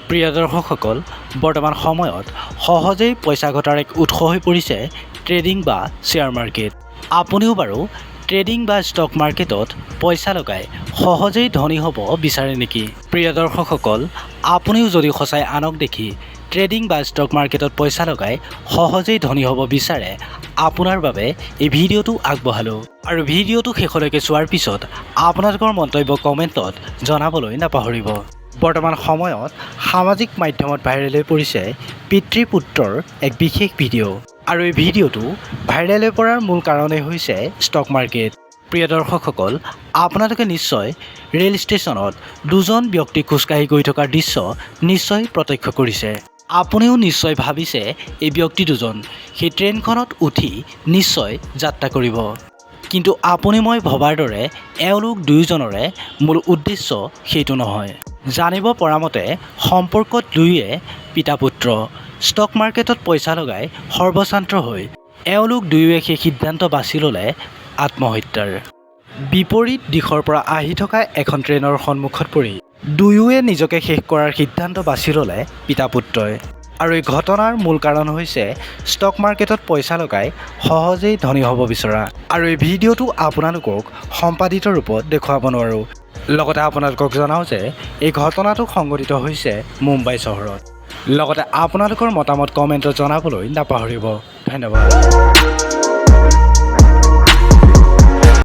প্ৰিয় দৰ্শকসকল, বৰ্তমান সময়ত সহজেই পইচা ঘটাৰ এক উৎস হৈ পৰিছে ট্ৰেডিং বা শ্বেয়াৰ মাৰ্কেট। আপুনিও বাৰু ট্ৰেডিং বা ষ্টক মাৰ্কেটত পইচা লগাই সহজেই ধনী হ'ব বিচাৰে নেকি? প্ৰিয় দৰ্শকসকল, আপুনিও যদি সঁচাই আনক দেখি ট্ৰেডিং বা ষ্টক মাৰ্কেটত পইচা লগাই সহজেই ধনী হ'ব বিচাৰে, আপোনাৰ বাবে এই ভিডিঅ'টো আগবঢ়ালোঁ। আৰু ভিডিঅ'টো শেষলৈকে চোৱাৰ পিছত আপোনালোকৰ মন্তব্য কমেণ্টত জনাবলৈ নাপাহৰিব। বৰ্তমান সময়ত সামাজিক মাধ্যমত ভাইৰেল হৈ পৰিছে পিতৃ পুত্ৰৰ এক বিশেষ ভিডিঅ'। আৰু এই ভিডিঅ'টো ভাইৰেল হৈ পৰাৰ মূল কাৰণেই হৈছে ষ্টক মাৰ্কেট। প্ৰিয় দৰ্শকসকল, আপোনালোকে নিশ্চয় ৰেল ষ্টেচনত দুজন ব্যক্তি খোজকাঢ়ি গৈ থকাৰ দৃশ্য নিশ্চয় প্ৰত্যক্ষ কৰিছে। আপুনিও নিশ্চয় ভাবিছে এই ব্যক্তি দুজন সেই ট্ৰেইনখনত উঠি নিশ্চয় যাত্ৰা কৰিব। কিন্তু আপুনি মই ভবাৰ দৰে এওঁলোক দুয়োজনৰে মূল উদ্দেশ্য সেইটো নহয়। জানিব পৰা মতে সম্পৰ্কত দুয়োৱে পিতা পুত্ৰ। ষ্টক মাৰ্কেটত পইচা লগাই সৰ্বশ্ৰান্ত হৈ এওঁলোক দুয়োৱে সেই সিদ্ধান্ত বাছি ল'লে আত্মহত্যাৰ। বিপৰীত দিশৰ পৰা আহি থকা এখন ট্ৰেইনৰ সন্মুখত পৰি দুয়োৱে নিজকে শেষ কৰাৰ সিদ্ধান্ত বাছি ল'লে পিতা পুত্ৰই। আৰু এই ঘটনাৰ মূল কাৰণ হৈছে ষ্টক মাৰ্কেটত পইচা লগাই সহজেই ধনী হ'ব বিচৰা। আৰু এই ভিডিঅ'টো আপোনালোকক সম্পাদিত ৰূপত দেখুৱাব নোৱাৰোঁ। লগতে আপোনালোকক জনাওঁ যে এই ঘটনাটো সংঘটিত হৈছে মুম্বাই চহৰত। লগতে আপোনালোকৰ মতামত কমেণ্টত জনাবলৈ নাপাহৰিব। ধন্যবাদ।